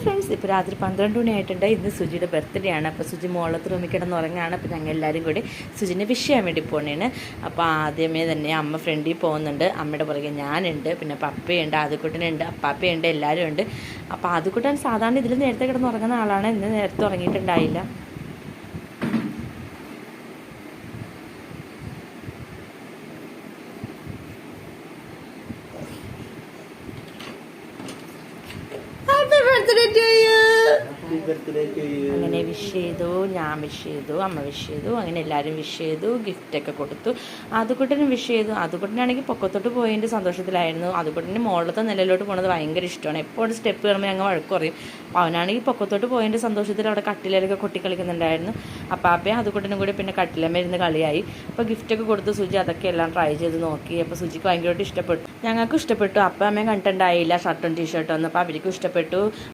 Friends, ഇപ്പോൾ രാത്രി 12 മണിയായിട്ടുണ്ട്. ഇന്ന് സുജിയുടെ ബർത്ത്ഡേ ആണ്. അപ്പോൾ സുജി മോളത്ത് റൂമിൽ കിടന്നുറങ്ങാണ്. അപ്പോൾ ഞങ്ങൾ എല്ലാവരും കൂടി സുജിനെ വിഷ് ചെയ്യാൻ വേണ്ടി പോകണേണ്. അപ്പോൾ ആദ്യമേ തന്നെ അമ്മ ഫ്രണ്ടിൽ പോകുന്നുണ്ട്. അമ്മയുടെ പുറകെ ഞാനുണ്ട്, പിന്നെ പപ്പയുണ്ട്, ആദ്യക്കുട്ടനുണ്ട്, അപ്പാപ്പയുണ്ട്, എല്ലാവരും ഉണ്ട്. അപ്പോൾ ആദ്യക്കുട്ടൻ സാധാരണ ഇതിൽ നേരത്തെ കിടന്നുറങ്ങുന്ന ആളാണ്. ഇന്ന് നേരത്തെ ഉറങ്ങിയിട്ടുണ്ടായില്ല. അങ്ങനെ വിഷ് ചെയ്തു, ഞാൻ വിഷ് ചെയ്തു, അമ്മ വിഷ് ചെയ്തു, അങ്ങനെ എല്ലാവരും വിഷ് ചെയ്തു, ഗിഫ്റ്റൊക്കെ കൊടുത്തു. ആദ്യക്കുട്ടനും വിഷ് ചെയ്തു. ആദ്യക്കുട്ടനാണെങ്കിൽ പൊക്കത്തോട്ട് പോയതിൻ്റെ സന്തോഷത്തിലായിരുന്നു. ആദ്യക്കുട്ടൻ്റെ മുകളിലത്തെ നിലയിലോട്ട് പോകുന്നത് ഭയങ്കര ഇഷ്ടമാണ്. എപ്പോഴും സ്റ്റെപ്പ് കയറുമ്പോൾ ഞങ്ങൾ വഴക്ക് പറയും. അപ്പോൾ അവനാണെങ്കിൽ പൊക്കത്തോട്ട് പോയതിൻ്റെ സന്തോഷത്തിൽ അവിടെ കട്ടിലൊക്കെ കൊട്ടിക്കളിക്കുന്നുണ്ടായിരുന്നു. അപ്പാപ്പയും ആദ്യക്കുട്ടനും കൂടി പിന്നെ കട്ടിലമ്മ ഇരുന്ന് കളിയായി. അപ്പോൾ ഗിഫ്റ്റൊക്കെ കൊടുത്ത് സുജി അതൊക്കെ എല്ലാം ട്രൈ ചെയ്ത് നോക്കി. അപ്പോൾ സുജിക്ക് ഭയങ്കരമായിട്ട് ഇഷ്ടപ്പെട്ടു, ഞങ്ങൾക്കും ഇഷ്ടപ്പെട്ടു. അപ്പം അമ്മയും കണ്ടിട്ടുണ്ടായില്ല ഷർട്ടും ടീഷർട്ടും ഒന്നും. അപ്പോൾ അവർക്കും ഇഷ്ടപ്പെട്ടു.